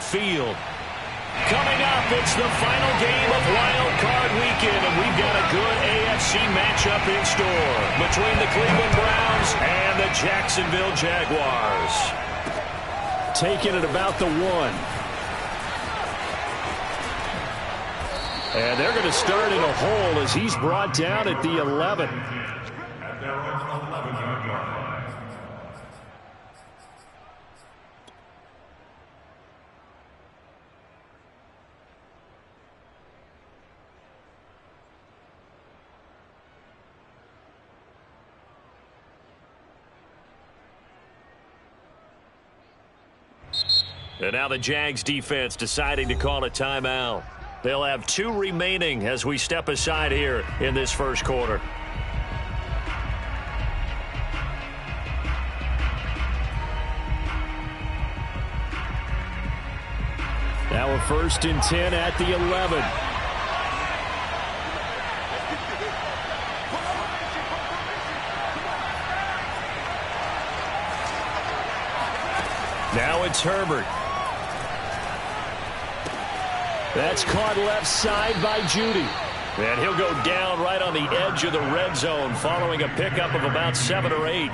midfield. Coming up, it's the final game of Wild Card Weekend, and we've got a good AFC matchup in store between the Cleveland Browns and the Jacksonville Jaguars. Taking it about the 1. And they're going to start in a hole as he's brought down at the 11. And now the Jags defense deciding to call a timeout. They'll have 2 remaining as we step aside here in this first quarter. Now a 1st and 10 at the 11. Now it's Herbert. That's caught left side by Judy. And he'll go down right on the edge of the red zone following a pickup of about 7 or 8.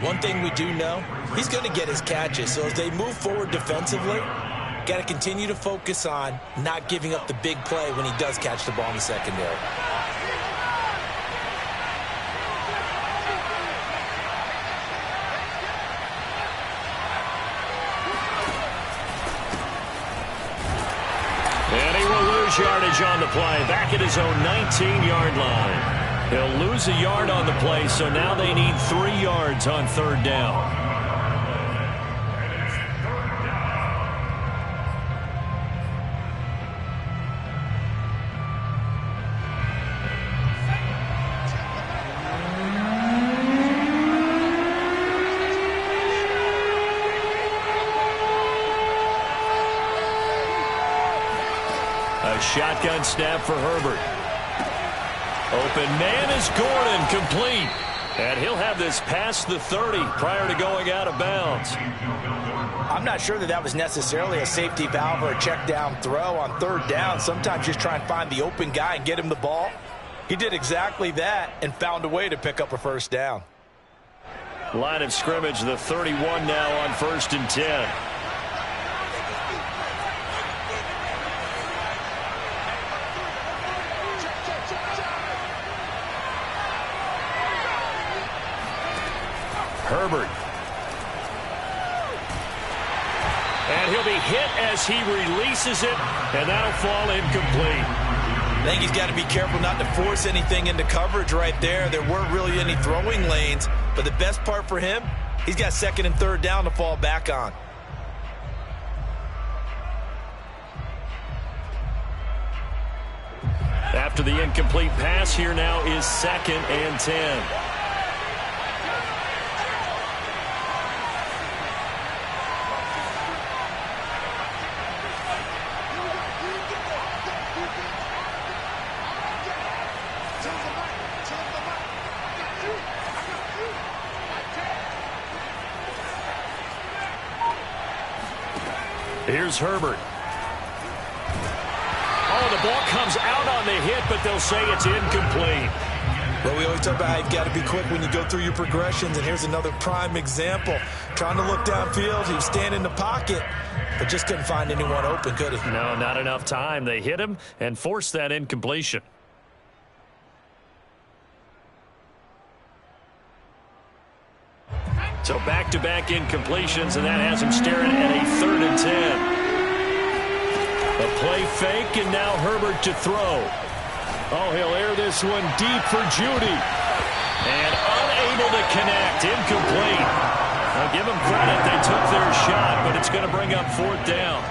One thing we do know, he's going to get his catches. So as they move forward defensively, got to continue to focus on not giving up the big play when he does catch the ball in the secondary. Yardage on the play, back at his own 19-yard line. He'll lose a yard on the play, so now they need 3 yards on 3rd down. A shotgun snap for Herbert. Open man is Gordon, complete. And he'll have this past the 30 prior to going out of bounds. I'm not sure that was necessarily a safety valve or a check down throw on 3rd down. Sometimes just try and find the open guy and get him the ball. He did exactly that and found a way to pick up a 1st down. Line of scrimmage, the 31 now on 1st and 10. Herbert. And he'll be hit as he releases it, and that'll fall incomplete. I think he's got to be careful not to force anything into coverage right there. There weren't really any throwing lanes, but the best part for him, he's got 2nd and 3rd down to fall back on. After the incomplete pass, here now is 2nd and 10. Here's Herbert. Oh, the ball comes out on the hit, but they'll say it's incomplete. Well, we always talk about how you've got to be quick when you go through your progressions, and here's another prime example. Trying to look downfield, he was standing in the pocket, but just couldn't find anyone open, could he? No, not enough time. They hit him and forced that incompletion. So back-to-back incompletions, and that has him staring at a 3rd and 10. A play fake, and now Herbert to throw. Oh, he'll air this one deep for Judy. And unable to connect, incomplete. I'll give them credit, they took their shot, but it's going to bring up 4th down.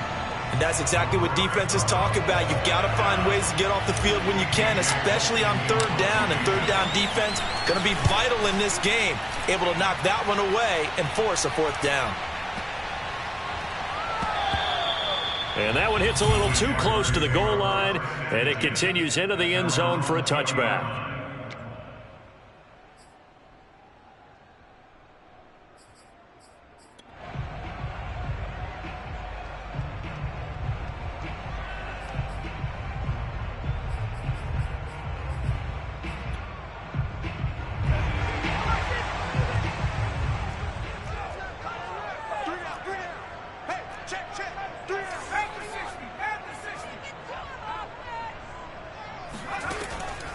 And that's exactly what defenses talk about. You've got to find ways to get off the field when you can, especially on 3rd down. And 3rd down defense going to be vital in this game. Able to knock that one away and force a 4th down. And that one hits a little too close to the goal line, and it continues into the end zone for a touchback.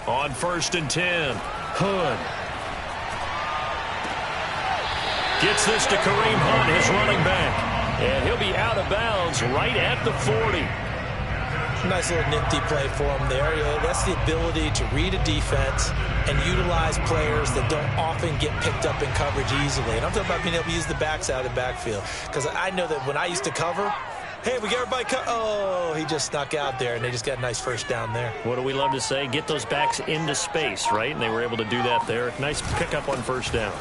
On 1st and 10, Hood. Gets this to Kareem Hunt, his running back. And he'll be out of bounds right at the 40. Nice little nifty play for him there. That's the ability to read a defense and utilize players that don't often get picked up in coverage easily. And I'm talking about being able to use the backs out of the backfield. Because I know that when I used to cover, hey, we get everybody oh, he just snuck out there, and they just got a nice first down there. What do we love to say? Get those backs into space, right? And they were able to do that there. Nice pickup on 1st down.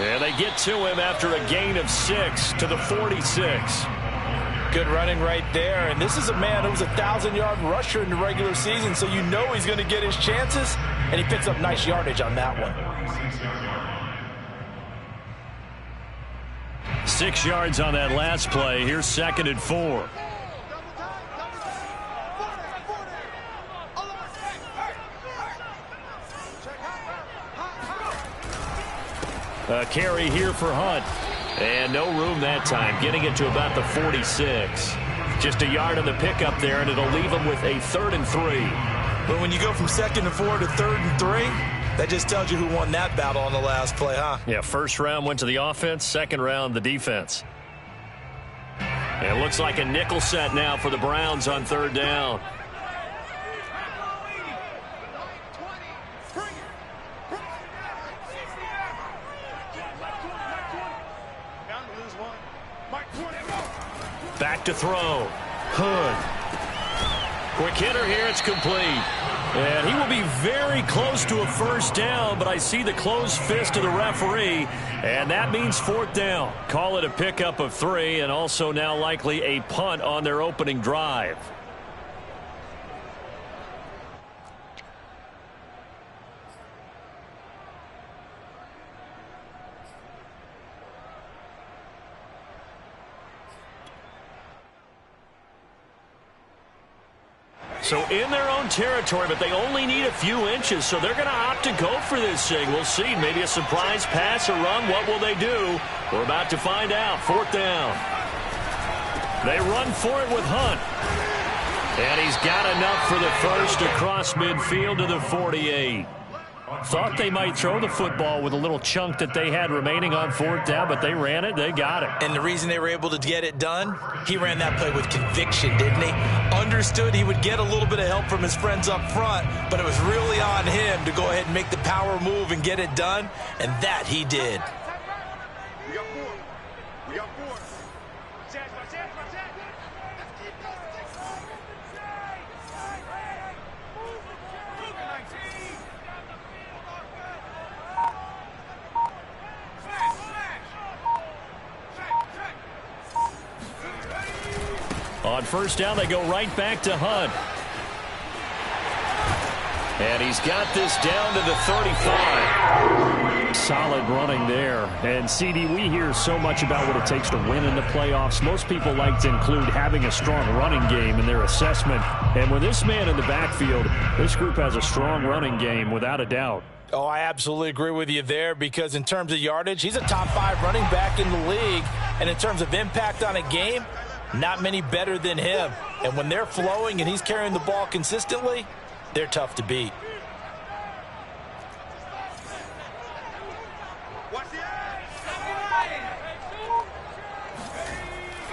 And they get to him after a gain of 6 to the 46. Good running right there. And this is a man who was a 1,000-yard rusher in the regular season, so you know he's going to get his chances, and he picks up nice yardage on that one. 6 yards on that last play. Here's 2nd and 4. A carry here for Hunt. And no room that time, getting it to about the 46. Just a yard on the pickup there, and it'll leave him with a 3rd and 3. But when you go from 2nd and 4 to 3rd and 3, that just tells you who won that battle on the last play, huh? Yeah, 1st round went to the offense, 2nd round the defense. And it looks like a nickel set now for the Browns on 3rd down. Back to throw. Hood. Quick hitter here. It's complete. And he will be very close to a 1st down, but I see the closed fist of the referee, and that means 4th down. Call it a pickup of 3, and also now likely a punt on their opening drive. So in their own territory, but they only need a few inches, so they're going to opt to go for this thing. We'll see. Maybe a surprise pass or run. What will they do? We're about to find out. 4th down. They run for it with Hunt. And he's got enough for the 1st across midfield to the 48. Thought they might throw the football with a little chunk that they had remaining on 4th down, but they ran it. They got it. And the reason they were able to get it done, he ran that play with conviction, didn't he? Understood he would get a little bit of help from his friends up front, but it was really on him to go ahead and make the power move and get it done, and that he did. We got 4. We got 4. On 1st down, they go right back to Hunt. And he's got this down to the 35. Solid running there. And, CD, we hear so much about what it takes to win in the playoffs. Most people like to include having a strong running game in their assessment. And with this man in the backfield, this group has a strong running game without a doubt. Oh, I absolutely agree with you there, because in terms of yardage, he's a top 5 running back in the league. And in terms of impact on a game, not many better than him. And when they're flowing and he's carrying the ball consistently, they're tough to beat.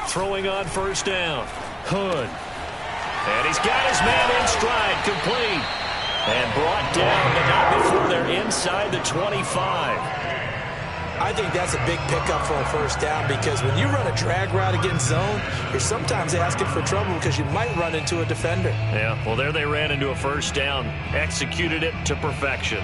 Throwing on 1st down. Hood. And he's got his man in stride, complete. And brought down, but not before they're inside the 25. I think that's a big pickup for a 1st down, because when you run a drag route against zone, you're sometimes asking for trouble because you might run into a defender. Yeah, well, there they ran into a 1st down. Executed it to perfection.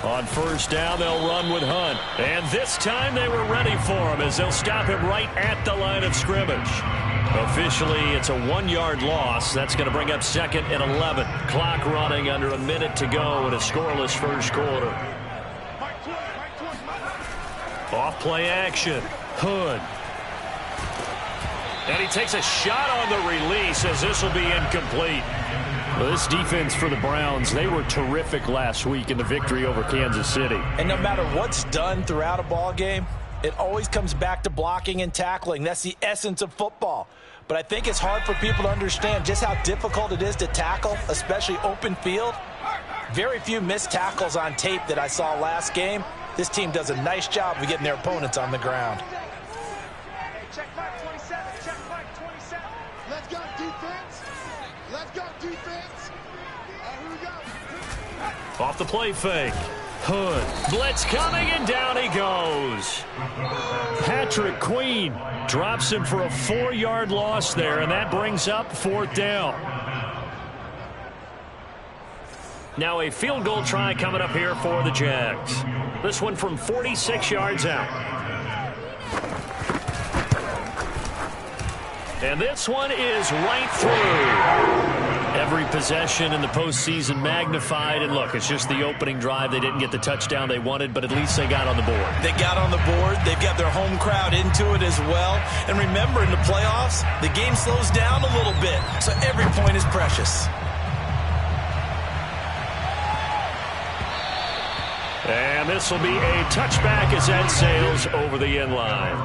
On 1st down, they'll run with Hunt. And this time they were ready for him, as they'll stop him right at the line of scrimmage. Officially, it's a 1-yard loss. That's going to bring up 2nd and 11. Clock running under a minute to go in a scoreless 1st quarter. Off play action. Hood. And he takes a shot on the release as this will be incomplete. Well, this defense for the Browns, they were terrific last week in the victory over Kansas City. And no matter what's done throughout a ball game, it always comes back to blocking and tackling. That's the essence of football. But I think it's hard for people to understand just how difficult it is to tackle, especially open field. Very few missed tackles on tape that I saw last game. This team does a nice job of getting their opponents on the ground. Check back 27. Check back 27. Let's go defense. Let's go defense. Here we go. Off the play fake. Hood. Blitz coming, and down he goes. Patrick Queen drops him for a 4-yard loss there, and that brings up 4th down. Now a field goal try coming up here for the Jags. This one from 46 yards out. And this one is right through. Every possession in the postseason magnified. And look, it's just the opening drive. They didn't get the touchdown they wanted, but at least they got on the board. They got on the board. They've got their home crowd into it as well. And remember, in the playoffs, the game slows down a little bit. So every point is precious. And this will be a touchback as that sails over the end line.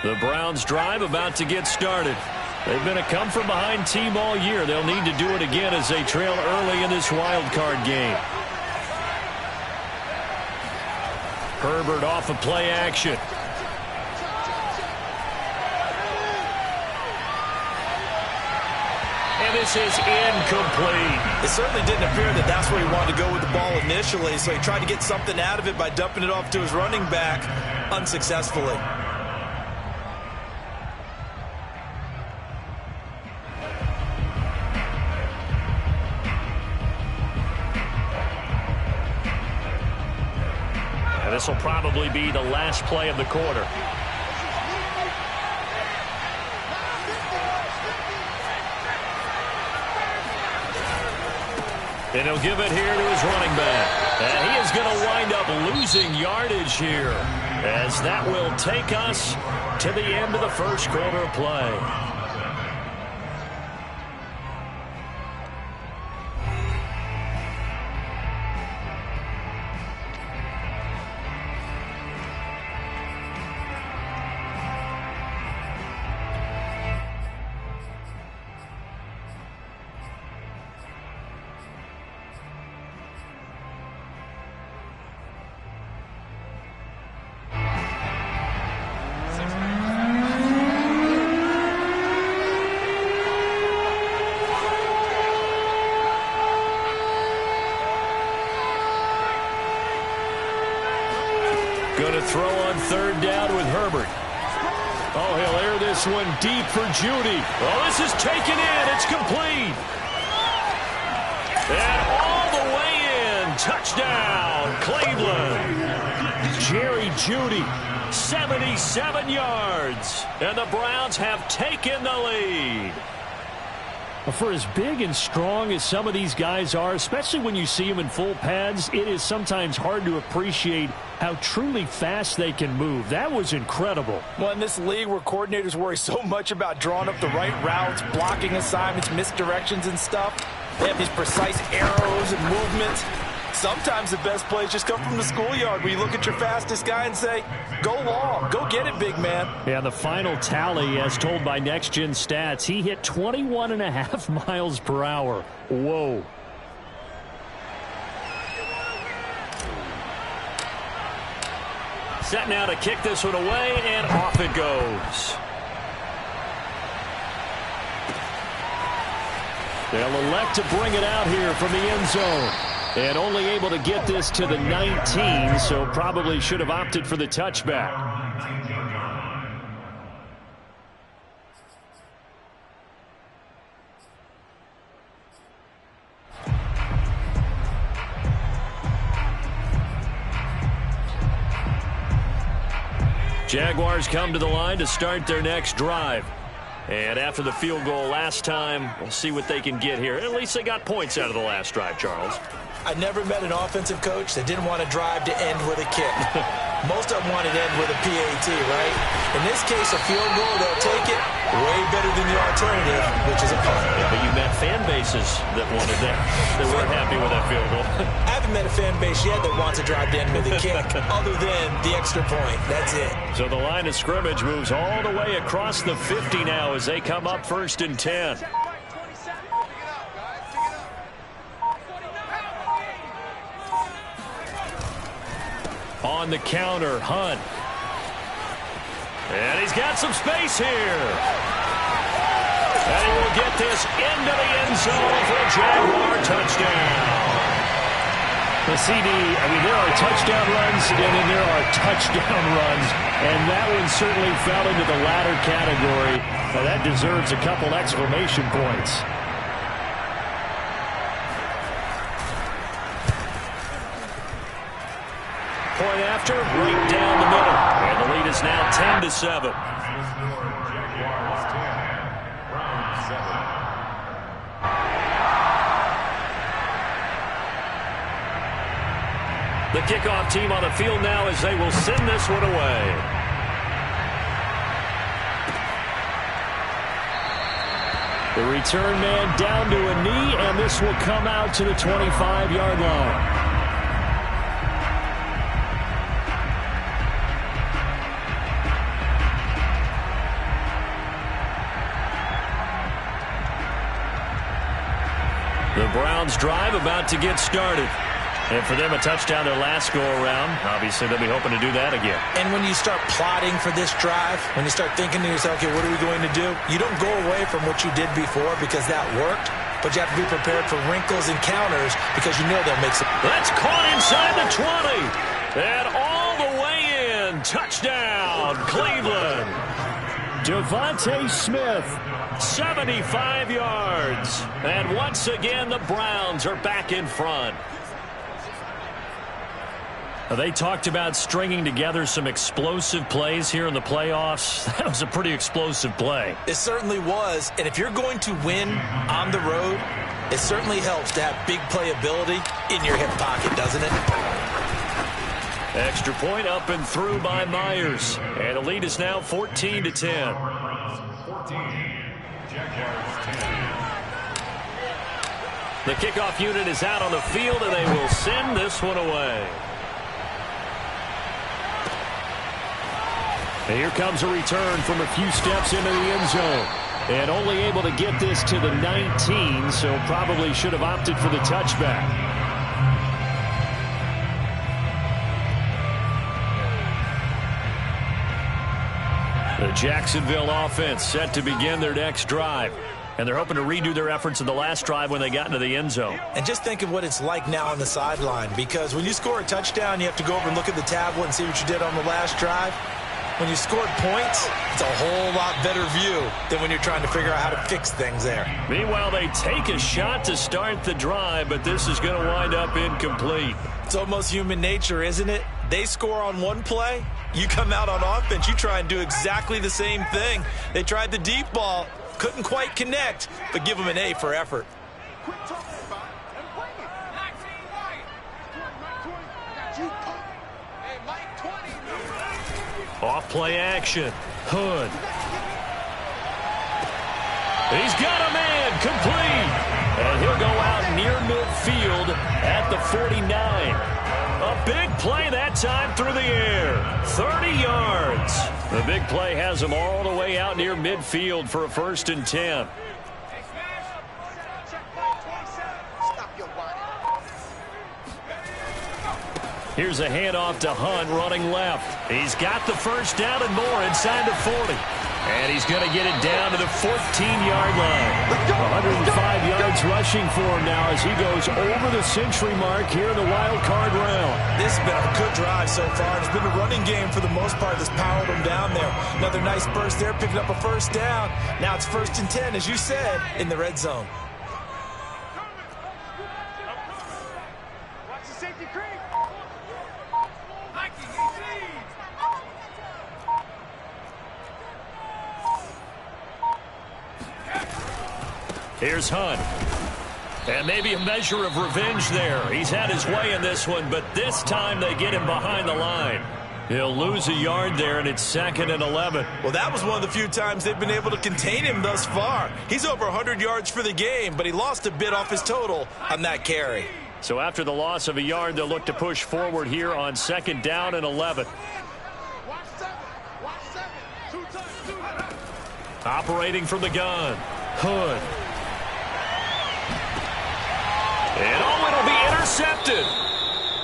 The Browns drive about to get started. They've been a come-from-behind team all year. They'll need to do it again as they trail early in this wild card game. Herbert off of play action. And this is incomplete. It certainly didn't appear that that's where he wanted to go with the ball initially, so he tried to get something out of it by dumping it off to his running back unsuccessfully. This will probably be the last play of the quarter. And he'll give it here to his running back. And he is going to wind up losing yardage here, as that will take us to the end of the first quarter of play. Going to throw on 3rd down with Herbert. Oh, he'll air this one deep for Judy. Oh, this is taken in. It's complete. And all the way in. Touchdown, Cleveland. Jerry Judy, 77 yards. And the Browns have taken the lead. For as big and strong as some of these guys are, especially when you see them in full pads, it is sometimes hard to appreciate how truly fast they can move. That was incredible. Well, in this league where coordinators worry so much about drawing up the right routes, blocking assignments, misdirections and stuff, they have these precise arrows and movements. Sometimes the best plays just come from the schoolyard where you look at your fastest guy and say, go long, go get it, big man. Yeah, the final tally, as told by Next Gen Stats, he hit 21.5 miles per hour. Whoa. Set now to kick this one away, and off it goes. They'll elect to bring it out here from the end zone. And only able to get this to the 19, so probably should have opted for the touchback. Jaguars come to the line to start their next drive. And after the field goal last time, we'll see what they can get here. At least they got points out of the last drive, Charles. I never met an offensive coach that didn't want to drive to end with a kick. Most of them wanted to end with a PAT, right? In this case, a field goal, they'll take it. Way better than the alternative, which is a punt. Yeah, but you met fan bases that wanted that. They weren't happy with that field goal. I haven't met a fan base yet that wants to drive to end with a kick, other than the extra point. That's it. So the line of scrimmage moves all the way across the 50 now as they come up 1st and 10. On the counter, Hunt. And he's got some space here. And he will get this into the end zone for a Jaguar touchdown. The CD, there are touchdown runs, and then there are touchdown runs, and that one certainly fell into the latter category. Now, that deserves a couple exclamation points. Point after, right down the middle. And the lead is now 10-7. The kickoff team on the field now as they will send this one away. The return man down to a knee, and this will come out to the 25-yard line. The Browns drive about to get started. And for them, a touchdown their last go-around. Obviously, they'll be hoping to do that again. And when you start plotting for this drive, when you start thinking to yourself, okay, what are we going to do? You don't go away from what you did before because that worked, but you have to be prepared for wrinkles and counters because you know they'll make some. That's caught inside the 20. And all the way in. Touchdown, Cleveland. Devontae Smith. 75 yards. And once again, the Browns are back in front. They talked about stringing together some explosive plays here in the playoffs. That was a pretty explosive play. It certainly was. And if you're going to win on the road, it certainly helps to have big playability in your hip pocket, doesn't it? Extra point up and through by Myers. And the lead is now 14-10. 14. Jaguars 10. The kickoff unit is out on the field, and they will send this one away. And here comes a return from a few steps into the end zone. And only able to get this to the 19, so probably should have opted for the touchback. The Jacksonville offense set to begin their next drive. And they're hoping to redo their efforts in the last drive when they got into the end zone. And just think of what it's like now on the sideline, because when you score a touchdown, you have to go over and look at the tablet and see what you did on the last drive. When you scored points, it's a whole lot better view than when you're trying to figure out how to fix things there. Meanwhile, they take a shot to start the drive, but this is going to wind up incomplete. It's almost human nature, isn't it? They score on one play, you come out on offense, you try and do exactly the same thing. They tried the deep ball, couldn't quite connect, but give them an A for effort. Quit talking about it and bring it. Mike 20. Got you, punk. Hey, Mike 20. Off play action. Hood. He's got a man complete. And he'll go out near midfield at the 49. A big play that time through the air. 30 yards. The big play has him all the way out near midfield for a 1st and 10. Here's a handoff to Hunt running left. He's got the first down and more inside the 40. And he's going to get it down to the 14-yard line. 105 yards rushing for him now as he goes over the century mark here in the wild card round. This has been a good drive so far. It's been a running game for the most part that's powered him down there. Another nice burst there, picking up a first down. Now it's 1st and 10, as you said, in the red zone. Watch the safety creep. Here's Hunt. And maybe a measure of revenge there. He's had his way in this one, but this time they get him behind the line. He'll lose a yard there, and it's 2nd and 11. Well, that was one of the few times they've been able to contain him thus far. He's over 100 yards for the game, but he lost a bit off his total on that carry. So after the loss of a yard, they'll look to push forward here on 2nd down and 11. Operating from the gun, Hood. And it'll be intercepted.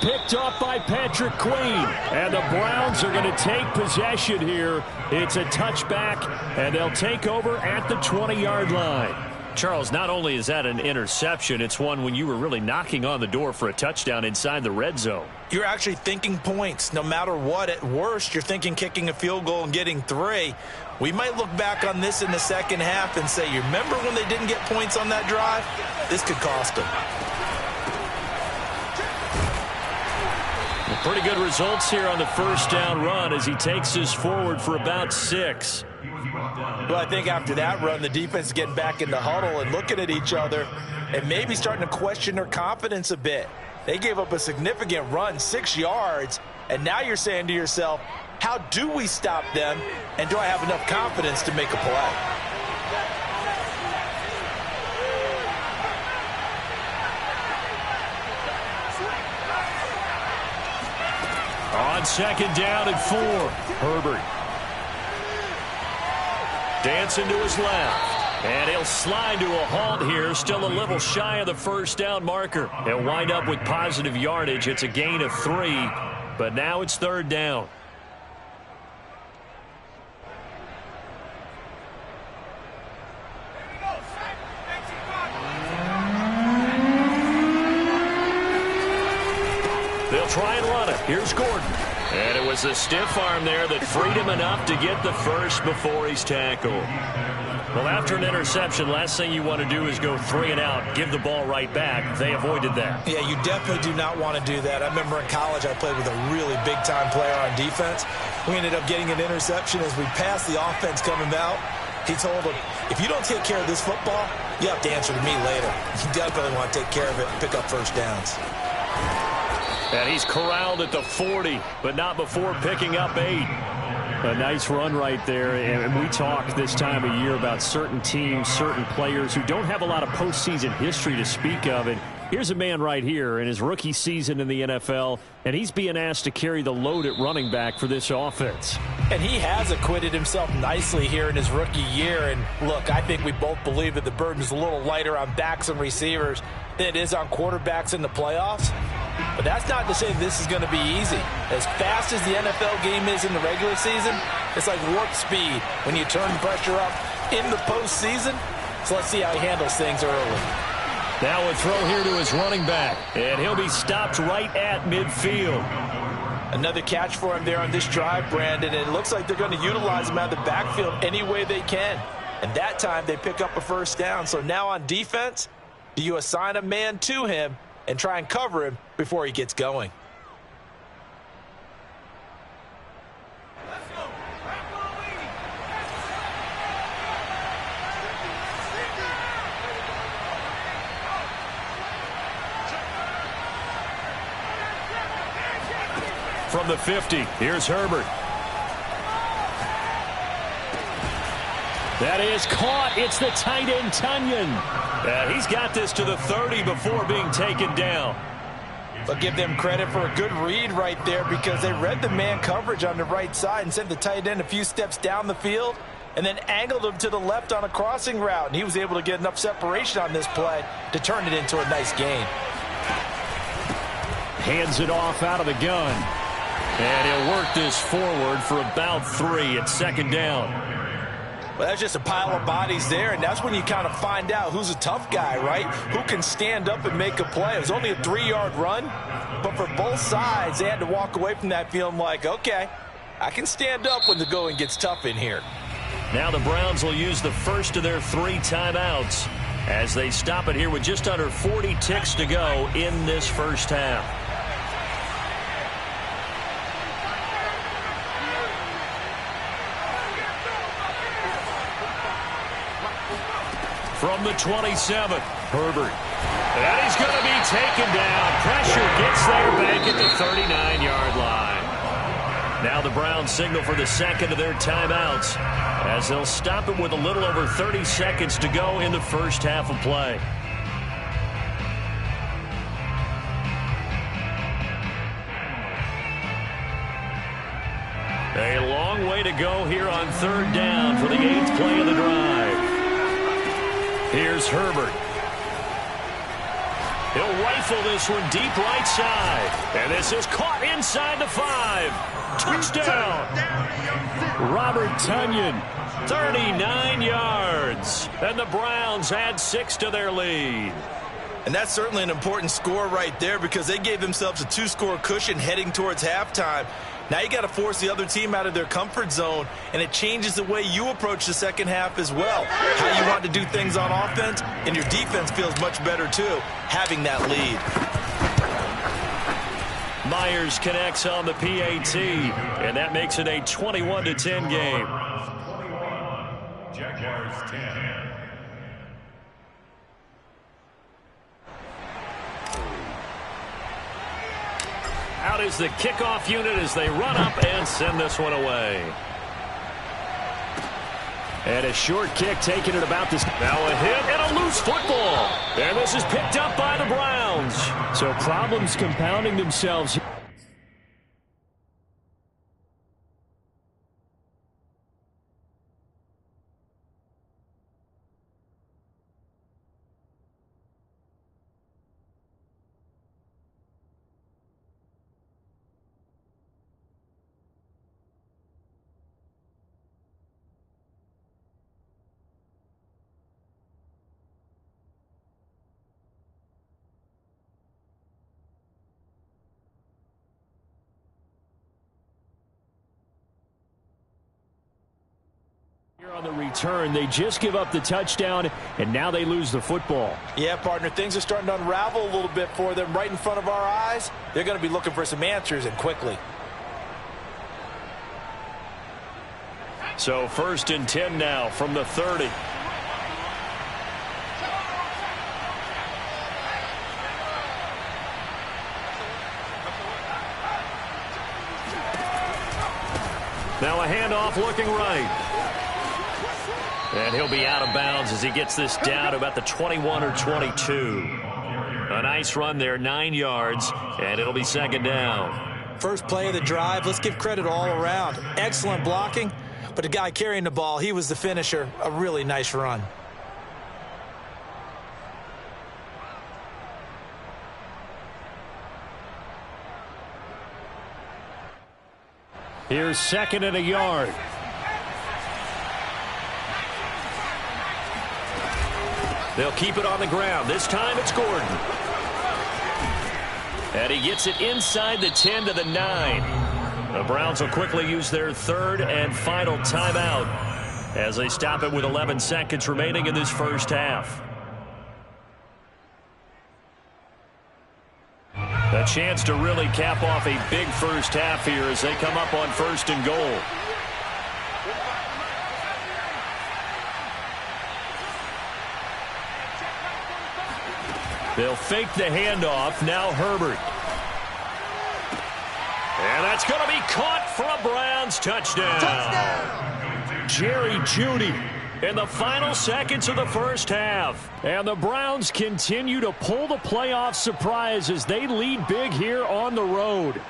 Picked off by Patrick Queen. And the Browns are going to take possession here. It's a touchback, and they'll take over at the 20-yard line. Charles, not only is that an interception, it's one when you were really knocking on the door for a touchdown inside the red zone. You're actually thinking points. No matter what, at worst, you're thinking kicking a field goal and getting 3. We might look back on this in the second half and say, you remember when they didn't get points on that drive? This could cost them. Pretty good results here on the first down run as he takes us forward for about 6. Well, I think after that run, the defense is getting back in the huddle and looking at each other and maybe starting to question their confidence a bit. They gave up a significant run, 6 yards, and now you're saying to yourself, how do we stop them, and do I have enough confidence to make a play? On 2nd down and 4, Herbert. Dancing to his left. And he'll slide to a halt here, still a little shy of the first down marker. He'll wind up with positive yardage. It's a gain of 3, but now it's 3rd down. They'll try and run it. Here's Gordon. And it was a stiff arm there that freed him enough to get the first before he's tackled. Well, after an interception, last thing you want to do is go 3 and out, give the ball right back. They avoided that. Yeah, you definitely do not want to do that. I remember in college I played with a really big-time player on defense. We ended up getting an interception as we passed the offense coming out. He told him, if you don't take care of this football, you have to answer to me later. You definitely want to take care of it and pick up first downs. And he's corralled at the 40, but not before picking up 8. A nice run right there, and we talk this time of year about certain teams, certain players who don't have a lot of postseason history to speak of, and here's a man right here in his rookie season in the NFL, and he's being asked to carry the load at running back for this offense. And he has acquitted himself nicely here in his rookie year, and look, I think we both believe that the burden's a little lighter on backs and receivers than it is on quarterbacks in the playoffs. But that's not to say this is going to be easy. As fast as the NFL game is in the regular season, it's like warp speed when you turn pressure up in the postseason. So let's see how he handles things early. Now a throw here to his running back, and he'll be stopped right at midfield. Another catch for him there on this drive, Brandon, and it looks like they're going to utilize him out of the backfield any way they can. And that time they pick up a first down. So now on defense, do you assign a man to him and try and cover him before he gets going? From the 50, here's Herbert. That is caught. It's the tight end, Tunyon. He's got this to the 30 before being taken down. But give them credit for a good read right there because they read the man coverage on the right side and sent the tight end a few steps down the field and then angled him to the left on a crossing route. And he was able to get enough separation on this play to turn it into a nice gain. Hands it off out of the gun. And he'll work this forward for about 3 at 2nd down. Well, that's just a pile of bodies there, and that's when you kind of find out who's a tough guy, right? Who can stand up and make a play. It was only a 3-yard run, but for both sides, they had to walk away from that feeling like, okay, I can stand up when the going gets tough in here. Now the Browns will use the first of their 3 timeouts as they stop it here with just under 40 ticks to go in this first half. from the 27. Herbert. And he's going to be taken down. Pressure gets there back at the 39-yard line. Now the Browns signal for the second of their timeouts as they'll stop it with a little over 30 seconds to go in the first half of play. A long way to go here on third down for the 8th play of the drive. Here's Herbert. He'll rifle this one deep right side. And this is caught inside the 5. Touchdown. Robert Tonyan, 39 yards. And the Browns add 6 to their lead. And that's certainly an important score right there because they gave themselves a 2-score cushion heading towards halftime. Now you got to force the other team out of their comfort zone, and it changes the way you approach the second half as well. How you want to do things on offense, and your defense feels much better too, having that lead. Myers connects on the PAT, and that makes it a 21-10 game. Jaguars 10. Out is the kickoff unit as they run up and send this one away. And a short kick taking it about this. Now a hit and a loose football. And this is picked up by the Browns. So problems compounding themselves. On the return, they just give up the touchdown, and now they lose the football. Yeah, partner, things are starting to unravel a little bit for them right in front of our eyes. They're going to be looking for some answers, and quickly. So 1st and 10 now from the 30. Now a handoff looking right. And he'll be out of bounds as he gets this down to about the 21 or 22. A nice run there, 9 yards, and it'll be second down. First play of the drive, let's give credit all around. Excellent blocking, but the guy carrying the ball, he was the finisher. A really nice run. Here's 2nd and a yard. They'll keep it on the ground. This time it's Gordon. And he gets it inside the 10 to the 9. The Browns will quickly use their 3rd and final timeout as they stop it with 11 seconds remaining in this first half. A chance to really cap off a big first half here as they come up on 1st and goal. They'll fake the handoff. Now Herbert. And that's going to be caught for a Browns touchdown. Jerry Jeudy in the final seconds of the first half. And the Browns continue to pull the playoff surprise as they lead big here on the road.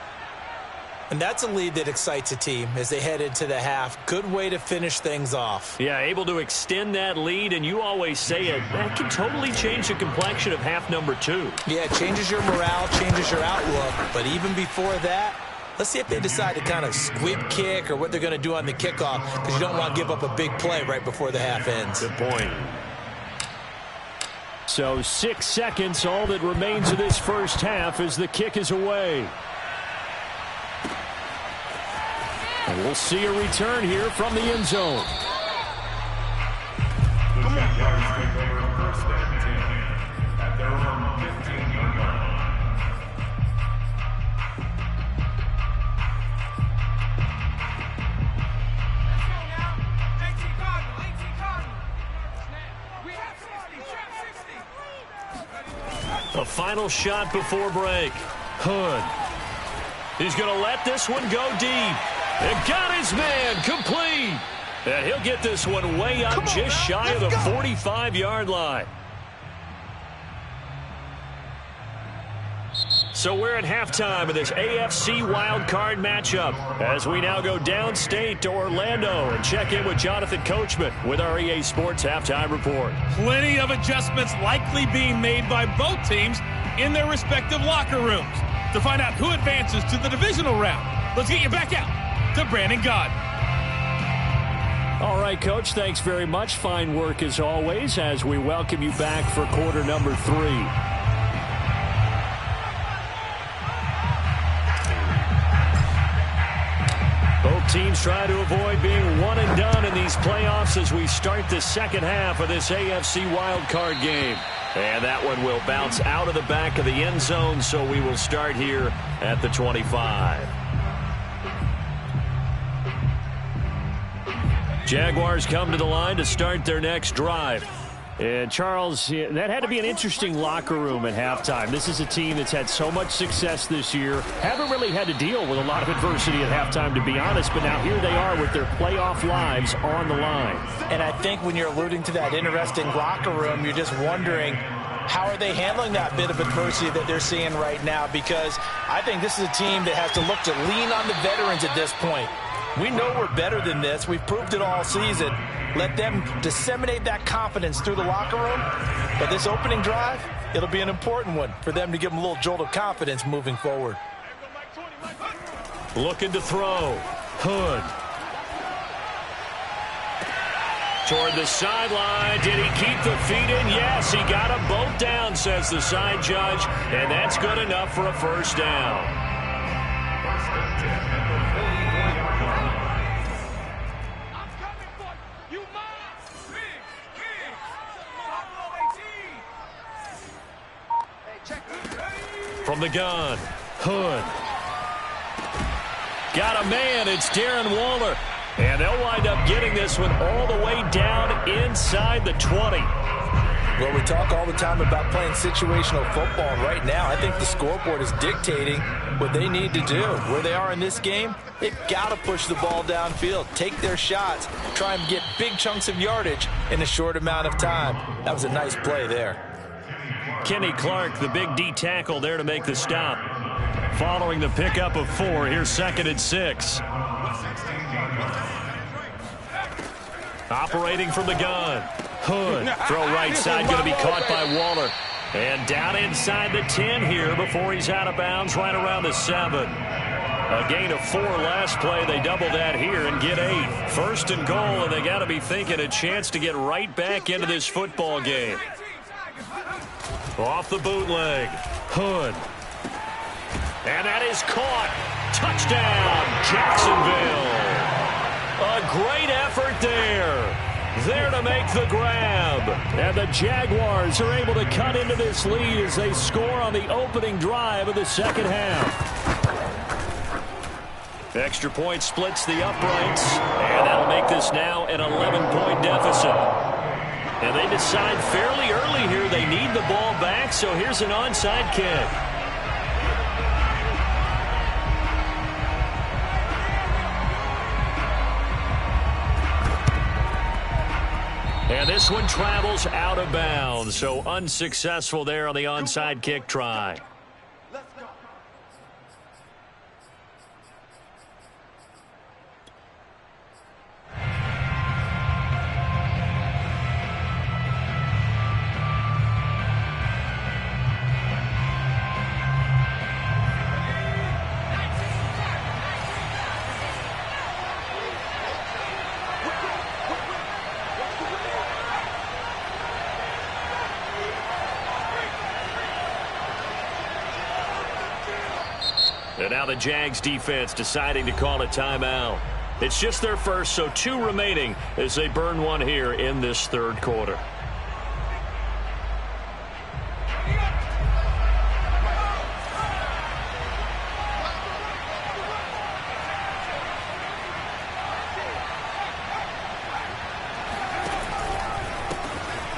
And that's a lead that excites a team as they head into the half. Good way to finish things off. Yeah, able to extend that lead, and you always say it, that can totally change the complexion of half number 2. Yeah, it changes your morale, changes your outlook. But even before that, let's see if they decide to kind of squib kick or what they're going to do on the kickoff, because you don't want to give up a big play right before the half ends. Good point. So 6 seconds, all that remains of this first half as the kick is away. And we'll see a return here from the end zone. The Jaguars take over 1st and 10 at their own 15-yard line. Let's go now. 18 Cardinal. We have 60 A final shot before break. Hood. He's going to let this one go deep. And got his man complete. And he'll get this one way up just shy of the 45-yard line. So we're at halftime of this AFC wildcard matchup as we now go downstate to Orlando and check in with Jonathan Coachman with our EA Sports Halftime Report. Plenty of adjustments likely being made by both teams in their respective locker rooms. To find out who advances to the divisional round, let's get you back out to Brandon Gaudin. All right, Coach, thanks very much. Fine work as always as we welcome you back for quarter number 3. Both teams try to avoid being one and done in these playoffs as we start the second half of this AFC wildcard game. And that one will bounce out of the back of the end zone, so we will start here at the 25. Jaguars come to the line to start their next drive. And, Charles, that had to be an interesting locker room at halftime. This is a team that's had so much success this year. Haven't really had to deal with a lot of adversity at halftime, to be honest. But now here they are with their playoff lives on the line. And I think when you're alluding to that interesting locker room, you're just wondering, how are they handling that bit of adversity that they're seeing right now? Because I think this is a team that has to look to lean on the veterans at this point. We know we're better than this. We've proved it all season. Let them disseminate that confidence through the locker room. But this opening drive, it'll be an important one for them to give them a little jolt of confidence moving forward. Looking to throw. Hood. Toward the sideline. Did he keep the feet in? Yes, he got them both down, says the side judge. And that's good enough for a first down. From the gun, Hood. Got a man, it's Darren Waller. And they'll wind up getting this one all the way down inside the 20. Well, we talk all the time about playing situational football. And right now, I think the scoreboard is dictating what they need to do. Where they are in this game, they've got to push the ball downfield, take their shots, try and get big chunks of yardage in a short amount of time. That was a nice play there. Kenny Clark, the big D tackle there to make the stop. Following the pickup of 4, here's 2nd and 6. Operating from the gun. Hood, throw right side, going to be caught by Waller. And down inside the 10 here before he's out of bounds, right around the 7. A gain of 4 last play. They double that here and get 8. 1st and goal, and they got to be thinking a chance to get right back into this football game. Off the bootleg. Hood. And that is caught. Touchdown, Jacksonville. A great effort there. There to make the grab. And the Jaguars are able to cut into this lead as they score on the opening drive of the second half. Extra point splits the uprights. And that'll make this now an 11-point deficit. And they decide fairly early here they need the ball back, so here's an onside kick. And this one travels out of bounds, so unsuccessful there on the onside kick try. And now the Jags defense deciding to call a timeout. It's just their first, so 2 remaining as they burn one here in this third quarter.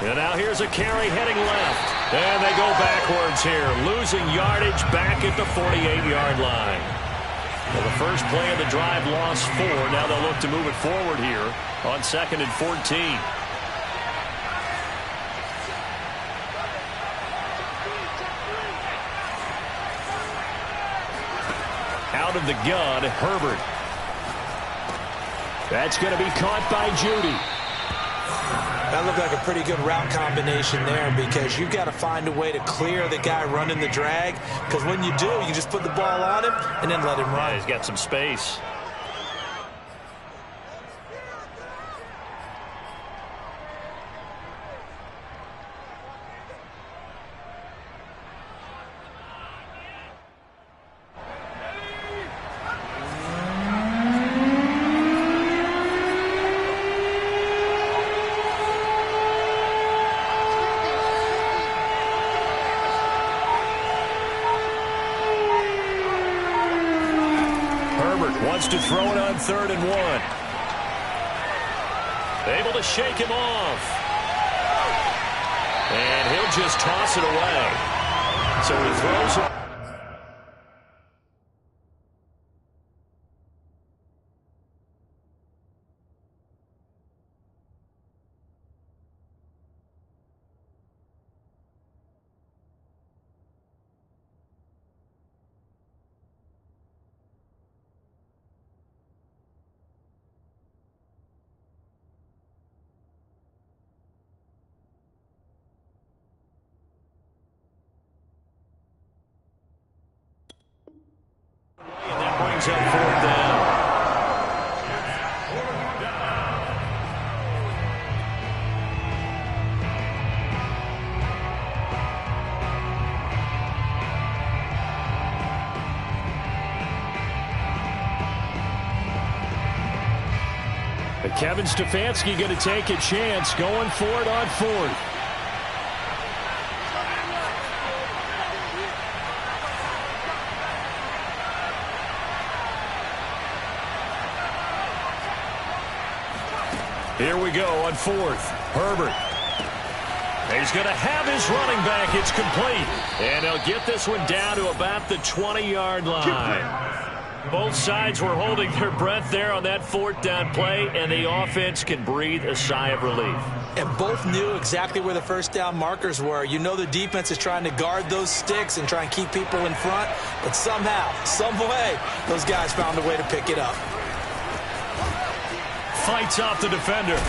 And now here's a carry heading left. And they go backwards here, losing yardage back at the 48-yard line. Well, the first play of the drive lost 4. Now they'll look to move it forward here on 2nd and 14. Out of the gun, Herbert. That's going to be caught by Judy. That looked like a pretty good route combination there because you've got to find a way to clear the guy running the drag, because when you do, you just put the ball on him and then let him run. Yeah, he's got some space. Wants to throw it on 3rd and 1. Able to shake him off. And he'll just toss it away. So he throws it. And that brings up 4th down. But Kevin Stefanski going to take a chance going for it on 4th. Here we go on 4th. Herbert. He's going to have his running back. It's complete. And he'll get this one down to about the 20-yard line. Both sides were holding their breath there on that 4th down play, and the offense can breathe a sigh of relief. And both knew exactly where the first down markers were. You know the defense is trying to guard those sticks and try and keep people in front, but somehow, some way, those guys found a way to pick it up. Fights off the defender.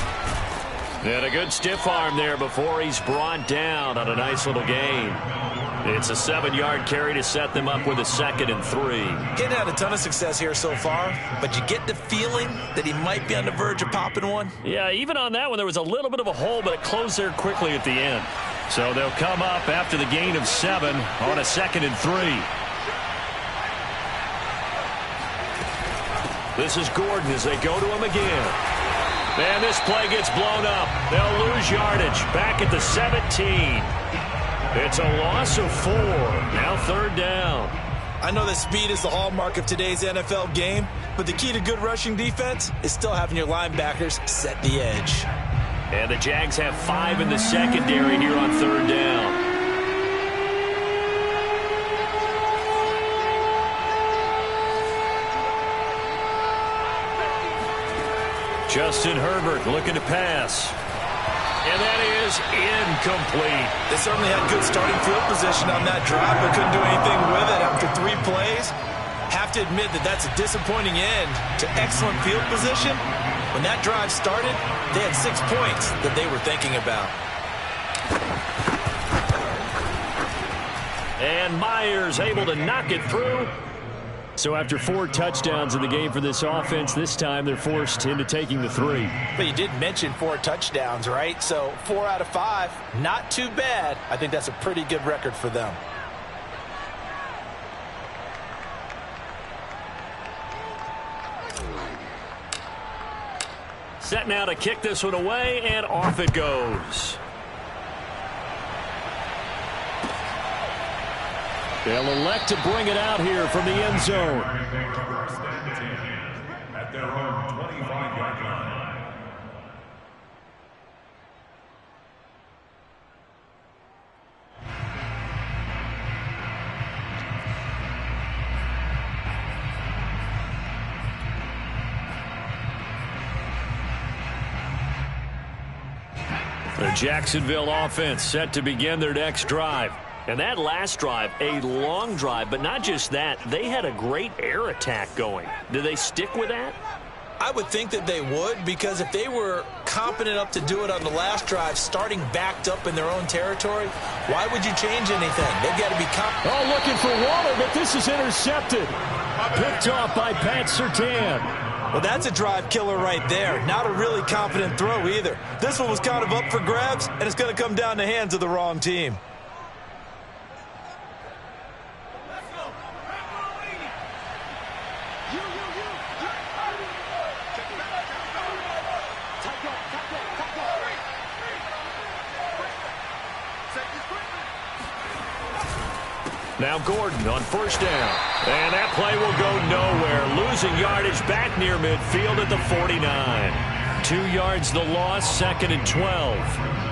And a good stiff arm there before he's brought down on a nice little gain. It's a 7-yard carry to set them up with a 2nd and 3. Getting had a ton of success here so far, but you get the feeling that he might be on the verge of popping one. Yeah, even on that one, there was a little bit of a hole, but it closed there quickly at the end. So they'll come up after the gain of 7 on a 2nd and 3. This is Gordon as they go to him again. And this play gets blown up. They'll lose yardage back at the 17. It's a loss of 4. Now 3rd down. I know that speed is the hallmark of today's NFL game, but the key to good rushing defense is still having your linebackers set the edge. And the Jags have 5 in the secondary here on 3rd down. Justin Herbert looking to pass. And that is incomplete. They certainly had good starting field position on that drive, but couldn't do anything with it after 3 plays. Have to admit that that's a disappointing end to excellent field position. When that drive started, they had 6 points that they were thinking about. And Myers able to knock it through. So after 4 touchdowns in the game for this offense, this time they're forced into taking the 3. But you did mention 4 touchdowns, right? So 4 out of 5, not too bad. I think that's a pretty good record for them. Set now to kick this one away, and off it goes. They'll elect to bring it out here from the end zone. At their own 25-yard line. The Jacksonville offense set to begin their next drive. And that last drive, a long drive, but not just that. They had a great air attack going. Do they stick with that? I would think that they would, because if they were competent enough to do it on the last drive, starting backed up in their own territory, why would you change anything? They've got to be competent. Oh, looking for Waller, but this is intercepted. Picked off by Pat Surtain. Well, that's a drive killer right there. Not a really confident throw either. This one was kind of up for grabs, and it's going to come down the hands of the wrong team. Now Gordon on first down. And that play will go nowhere. Losing yardage back near midfield at the 49. 2 yards the loss, 2nd and 12.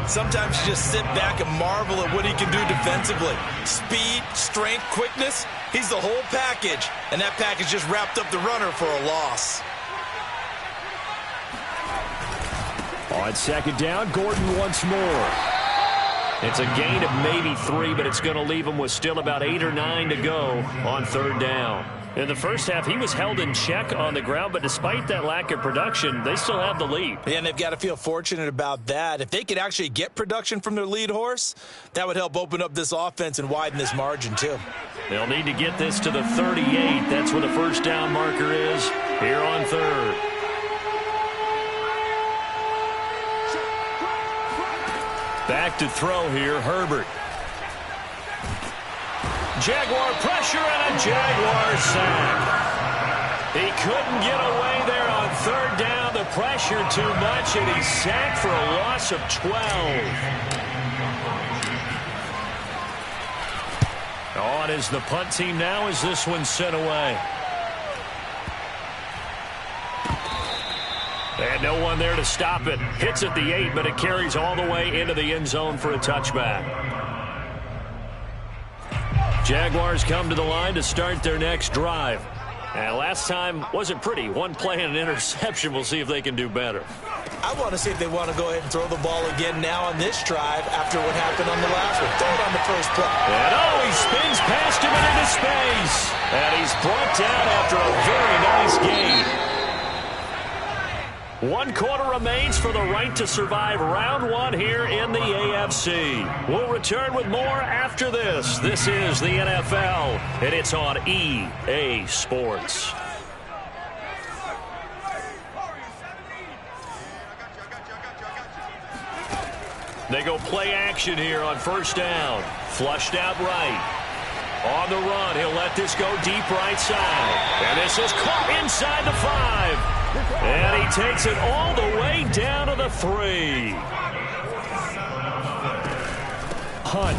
Sometimes you just sit back and marvel at what he can do defensively. Speed, strength, quickness. He's the whole package. And that package just wrapped up the runner for a loss. On 2nd down, Gordon once more. It's a gain of maybe 3, but it's going to leave him with still about 8 or 9 to go on 3rd down. In the first half, he was held in check on the ground, but despite that lack of production, they still have the lead. Yeah, and they've got to feel fortunate about that. If they could actually get production from their lead horse, that would help open up this offense and widen this margin too. They'll need to get this to the 38. That's where the first down marker is here on 3rd. Back to throw here, Herbert. Jaguar pressure and a Jaguar sack. He couldn't get away there on 3rd down. The pressure too much, and he's sacked for a loss of 12. On is the punt team now as this one's sent away. And no one there to stop it. Hits at the 8, but it carries all the way into the end zone for a touchback. Jaguars come to the line to start their next drive. And last time wasn't pretty. One play and an interception. We'll see if they can do better. I want to see if they want to go ahead and throw the ball again now on this drive after what happened on the last one. Throw it on the first play. And he spins past him into space. And he's brought down after a very nice gain. 1 quarter remains for the right to survive round 1 here in the AFC. We'll return with more after this. This is the NFL, and it's on EA Sports. They go play action here on first down. Flushed out right. On the run, he'll let this go deep right side. And this is caught inside the 5. And he takes it all the way down to the 3. Hunt.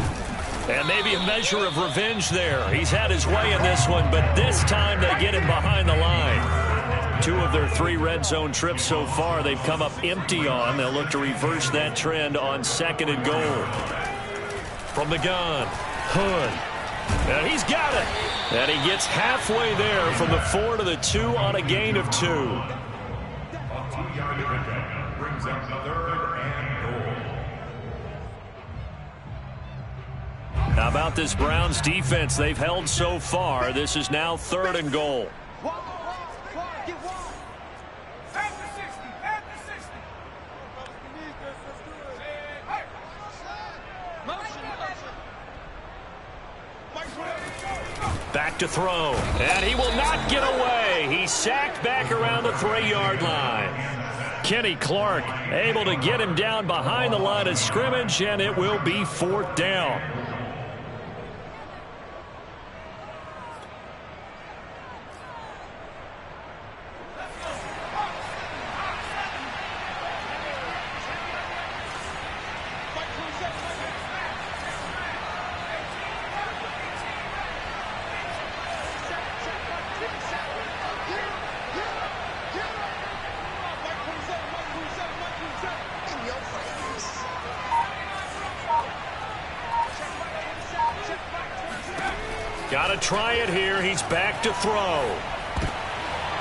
And maybe a measure of revenge there. He's had his way in this one, but this time they get him behind the line. 2 of their 3 red zone trips so far they've come up empty on. They'll look to reverse that trend on 2nd and goal. From the gun, Hunt. And he's got it. And he gets halfway there from the 4 to the 2 on a gain of 2. A 2-yard pickup brings up the 3rd and goal. How about this Browns defense they've held so far? This is now 3rd and goal. Back to throw, and he will not get away. He's sacked back around the 3-yard line. Kenny Clark able to get him down behind the line of scrimmage, and it will be 4th down. Got to try it here. He's back to throw.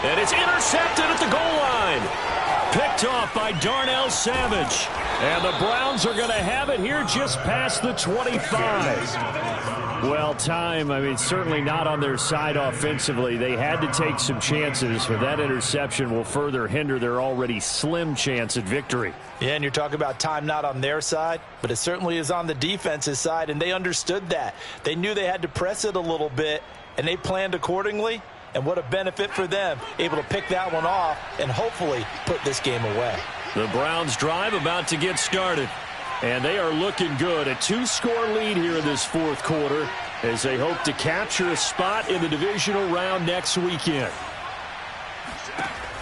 And it's intercepted at the goal line. Picked off by Darnell Savage. And the Browns are going to have it here just past the 25. Well, time, certainly not on their side offensively. They had to take some chances, but that interception will further hinder their already slim chance at victory. Yeah, and you're talking about time not on their side, but it certainly is on the defense's side, and they understood that. They knew they had to press it a little bit, and they planned accordingly. And what a benefit for them, able to pick that one off and hopefully put this game away. The Browns drive about to get started. And they are looking good. A 2-score lead here in this fourth quarter as they hope to capture a spot in the divisional round next weekend.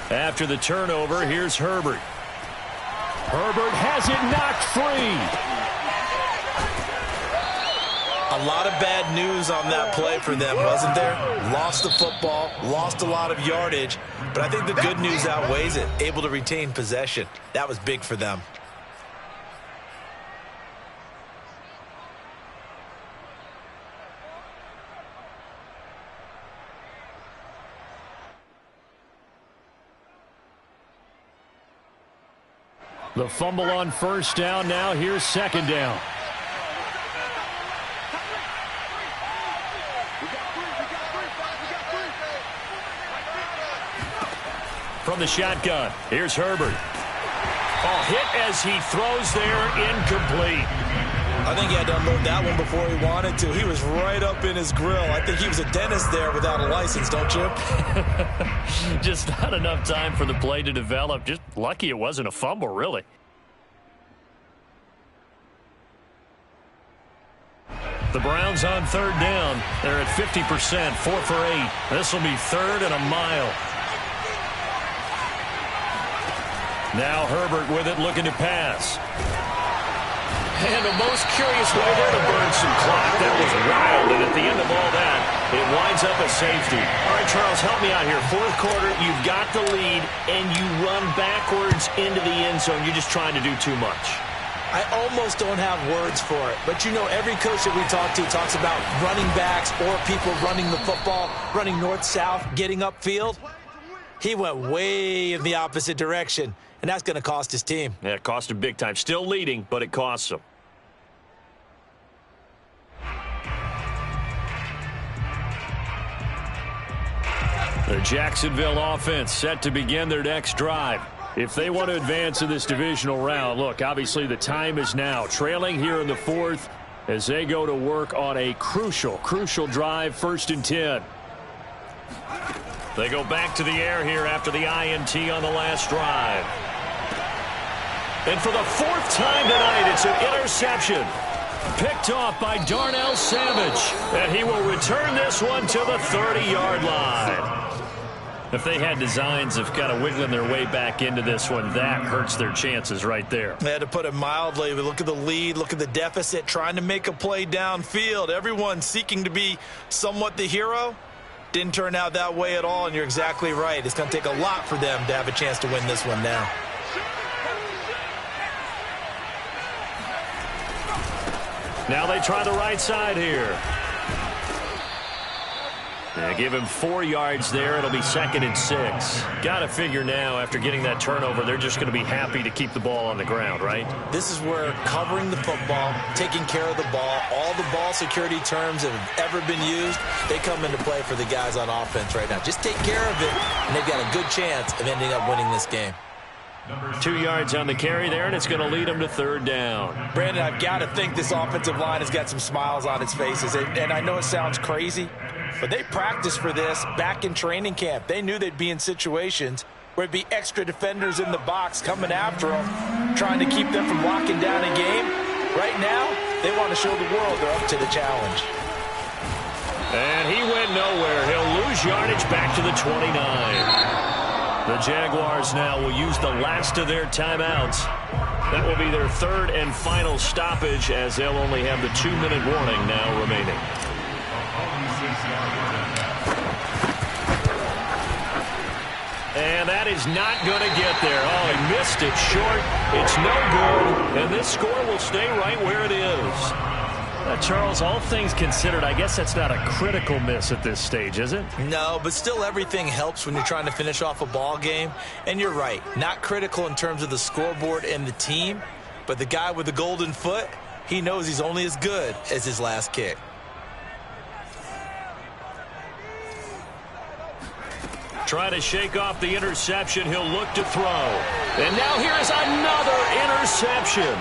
After the turnover, here's Herbert. Herbert has it knocked free. A lot of bad news on that play for them, wasn't there? Lost the football, lost a lot of yardage, but I think the good news outweighs it. Able to retain possession. That was big for them. The fumble on first down. Now here's second down. From the shotgun, here's Herbert. Hit as he throws there, incomplete. I think he had to unload that one before he wanted to. He was right up in his grill. I think he was a dentist there without a license, don't you? Just not enough time for the play to develop. Just lucky it wasn't a fumble, really. The Browns on third down. They're at 50%, 4 for 8. This will be third and a mile. Now Herbert with it, looking to pass. And the most curious way there to burn some clock. That was wild, and at the end of all that, it winds up a safety. All right, Charles, help me out here. Fourth quarter, you've got the lead, and you run backwards into the end zone. You're just trying to do too much. I almost don't have words for it. But, you know, every coach that we talk to talks about running backs or people running the football, running north-south, getting upfield. He went way in the opposite direction, and that's going to cost his team. Yeah, it cost him big time. Still leading, but it costs him. The Jacksonville offense set to begin their next drive. If they want to advance in this divisional round, look, obviously the time is now. Trailing here in the fourth as they go to work on a crucial drive, 1st and 10. They go back to the air here after the INT on the last drive. And for the 4th time tonight, it's an interception. Picked off by Darnell Savage. And he will return this one to the 30-yard line. If they had designs of kind of wiggling their way back into this one, that hurts their chances right there. They had to put it mildly. We look at the lead, look at the deficit, trying to make a play downfield. Everyone seeking to be somewhat the hero. Didn't turn out that way at all, and you're exactly right. It's going to take a lot for them to have a chance to win this one now. Now they try the right side here. They give him 4 yards there. It'll be 2nd and 6. Got to figure now, after getting that turnover, they're just going to be happy to keep the ball on the ground, right? This is where covering the football, taking care of the ball, all the ball security terms that have ever been used, they come into play for the guys on offense right now. Just take care of it, and they've got a good chance of ending up winning this game. 2 yards on the carry there, and it's going to lead them to 3rd down. Brandon, I've got to think this offensive line has got some smiles on its faces, and I know it sounds crazy, but they practiced for this back in training camp. They knew they'd be in situations where it'd be extra defenders in the box coming after them, trying to keep them from locking down a game. Right now, they want to show the world they're up to the challenge. And he went nowhere. He'll lose yardage back to the 29. The Jaguars now will use the last of their timeouts. That will be their 3rd and final stoppage, as they'll only have the 2-minute warning now remaining. And that is not going to get there. Oh, he missed it short. It's no good. And this score will stay right where it is. Charles, all things considered, I guess that's not a critical miss at this stage, is it? No, but still everything helps when you're trying to finish off a ball game. And you're right, not critical in terms of the scoreboard and the team, but the guy with the golden foot, he knows he's only as good as his last kick. Trying to shake off the interception. He'll look to throw. And now here is another interception.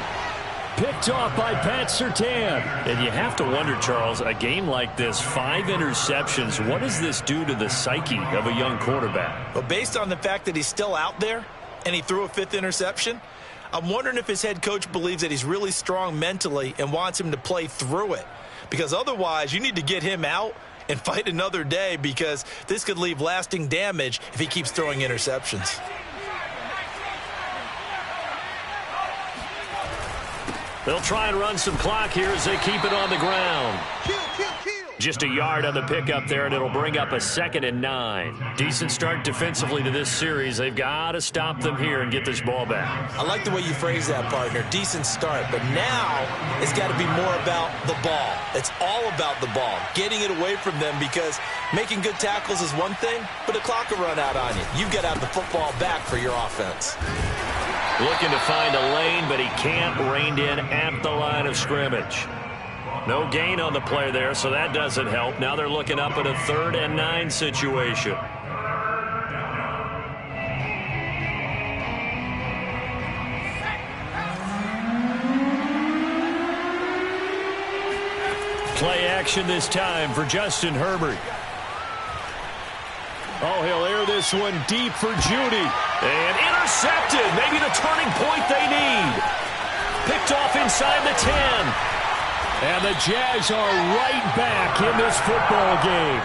Picked off by Pat Surtain. And you have to wonder, Charles, a game like this, 5 interceptions, what does this do to the psyche of a young quarterback? Well, based on the fact that he's still out there and he threw a 5th interception, I'm wondering if his head coach believes that he's really strong mentally and wants him to play through it. Because otherwise, you need to get him out and fight another day, because this could leave lasting damage if he keeps throwing interceptions. They'll try and run some clock here as they keep it on the ground. Just a yard on the pickup there, and it'll bring up a 2nd and 9. Decent start defensively to this series. They've got to stop them here and get this ball back. I like the way you phrase that, partner. Decent start, but now it's got to be more about the ball. It's all about the ball, getting it away from them, because making good tackles is one thing, but the clock will run out on you. You've got to have the football back for your offense. Looking to find a lane, but he can't. Reined in at the line of scrimmage. No gain on the play there, so that doesn't help. Now they're looking up at a 3rd and 9 situation. Play action this time for Justin Herbert. Oh, he'll air this one deep for Judy. And intercepted. Maybe the turning point they need. Picked off inside the 10. And the Jags are right back in this football game.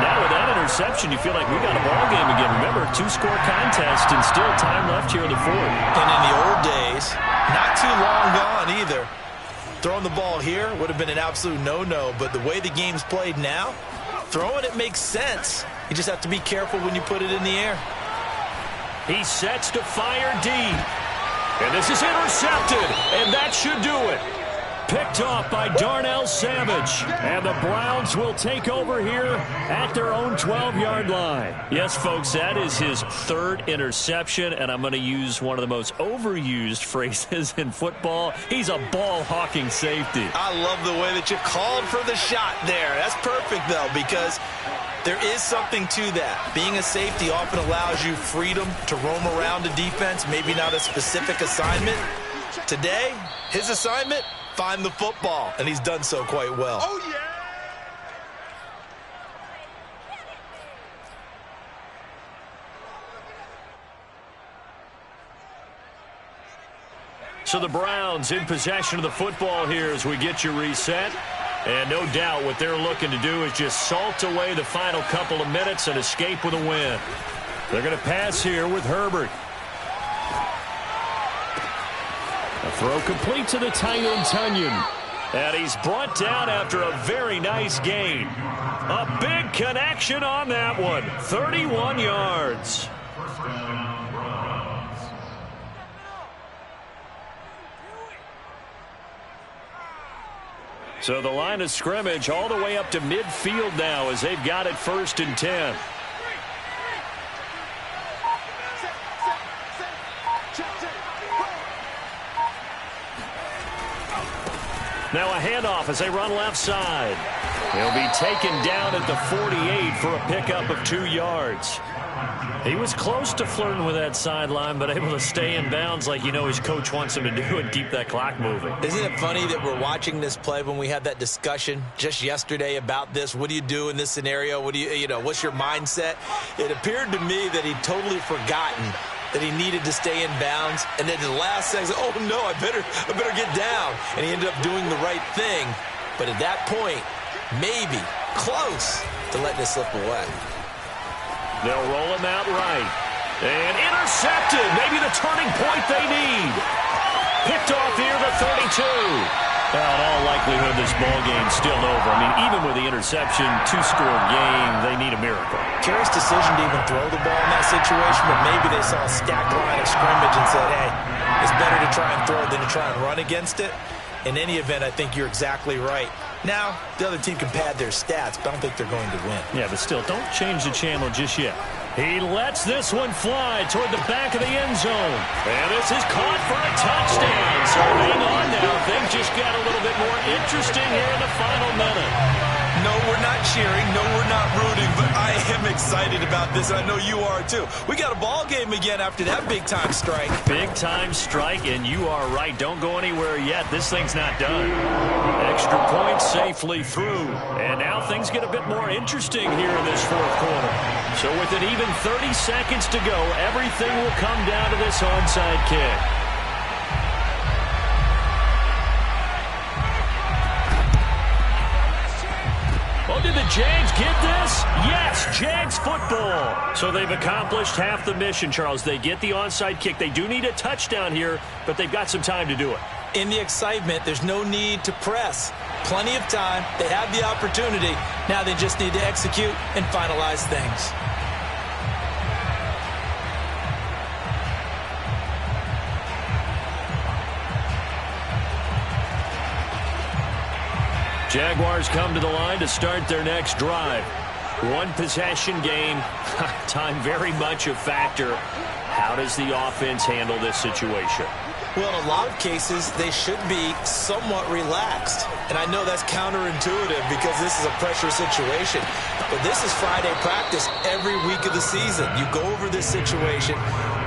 Now with that interception, you feel like we got a ball game again. Remember, 2-score contest and still time left here in the 4th. And in the old days, not too long gone either, throwing the ball here would have been an absolute no-no. But the way the game's played now, throwing it makes sense. You just have to be careful when you put it in the air. He sets to fire deep. And this is intercepted. And that should do it. Picked off by Darnell Savage. And the Browns will take over here at their own 12-yard line. Yes, folks, that is his 3rd interception, and I'm going to use one of the most overused phrases in football. He's a ball-hawking safety. I love the way that you called for the shot there. That's perfect, though, because there is something to that. Being a safety often allows you freedom to roam around a defense, maybe not a specific assignment. Today, his assignment, find the football, and he's done so quite well. Oh, yeah. So the Browns in possession of the football here as we get you reset. And no doubt what they're looking to do is just salt away the final couple of minutes and escape with a win. They're going to pass here with Herbert. A throw complete to the tight end, Tunyon. And he's brought down after a very nice gain. A big connection on that one. 31 yards. So the line of scrimmage all the way up to midfield now as they've got it 1st and 10. Now a handoff as they run left side. He'll be taken down at the 48 for a pickup of 2 yards. He was close to flirting with that sideline, but able to stay in bounds like you know his coach wants him to do and keep that clock moving. Isn't it funny that we're watching this play when we had that discussion just yesterday about this? What do you do in this scenario? What do you know, what's your mindset? It appeared to me that he'd totally forgotten that he needed to stay in bounds, and then the last second, oh no, I better get down. And he ended up doing the right thing. But at that point, maybe close to letting it slip away. They'll roll him out right. And intercepted. Maybe the turning point they need. Picked off here the 32. Well, in all likelihood, this ball game's still over. I mean, even with the interception, 2-score game, they need a miracle. Curious decision to even throw the ball in that situation, but maybe they saw a stacked line of scrimmage and said, hey, it's better to try and throw it than to try and run against it. In any event, I think you're exactly right. Now, the other team can pad their stats, but I don't think they're going to win. Yeah, but still, don't change the channel just yet. He lets this one fly toward the back of the end zone. And this is caught for a touchdown. So hang on now. Things just got a little bit more interesting here in the final minute. No, we're not cheering. No, we're not rooting. But I am excited about this. I know you are, too. We got a ball game again after that big-time strike. Big-time strike, and you are right. Don't go anywhere yet. This thing's not done. Extra point safely through. And now things get a bit more interesting here in this fourth quarter. So with an even 30 seconds to go, everything will come down to this onside kick. Oh, did the Jags get this? Yes, Jags football. So they've accomplished half the mission, Charles. They get the onside kick. They do need a touchdown here, but they've got some time to do it. In the excitement, there's no need to press. Plenty of time. They have the opportunity. Now they just need to execute and finalize things. Jaguars come to the line to start their next drive. One possession game. Time very much a factor. How does the offense handle this situation? Well, in a lot of cases, they should be somewhat relaxed. And I know that's counterintuitive because this is a pressure situation. But this is Friday practice every week of the season. You go over this situation,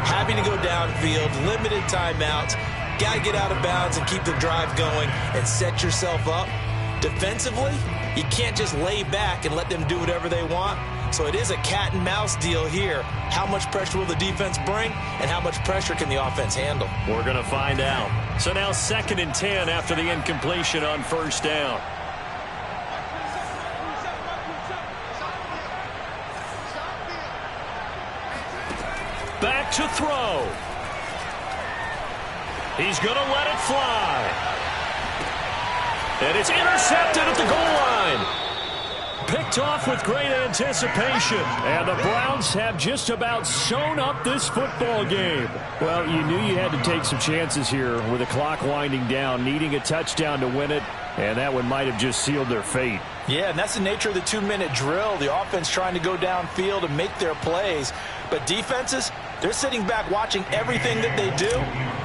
having to go downfield, limited timeouts, got to get out of bounds and keep the drive going and set yourself up. Defensively, you can't just lay back and let them do whatever they want. So it is a cat and mouse deal here. How much pressure will the defense bring, and how much pressure can the offense handle? We're going to find out. So now 2nd and 10 after the incompletion on first down. Back to throw. He's going to let it fly. And it's intercepted at the goal line. Picked off with great anticipation. And the Browns have just about sewn up this football game. Well, you knew you had to take some chances here with the clock winding down, needing a touchdown to win it. And that one might have just sealed their fate. Yeah, and that's the nature of the 2-minute drill. The offense trying to go downfield and make their plays. But defenses, they're sitting back watching everything that they do,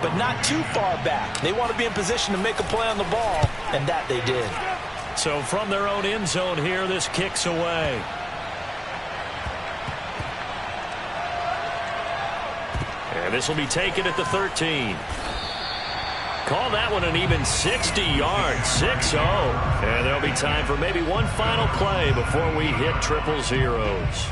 but not too far back. They want to be in position to make a play on the ball, and that they did. So from their own end zone here, this kicks away. And this will be taken at the 13. Call that one an even 60 yards, 6-0. And there'll be time for maybe one final play before we hit triple zeros.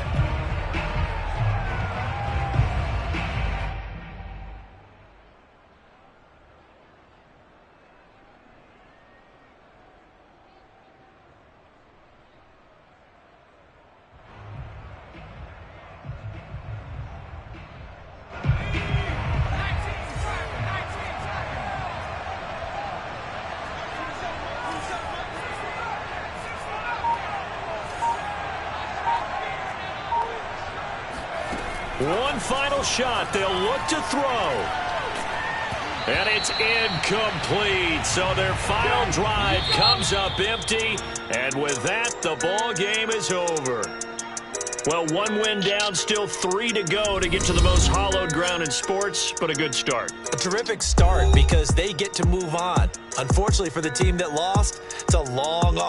One final shot. They'll look to throw. And it's incomplete. So their final drive comes up empty. And with that, the ball game is over. Well, one win down, still 3 to go to get to the most hallowed ground in sports, but a good start. A terrific start because they get to move on. Unfortunately for the team that lost, it's a long off.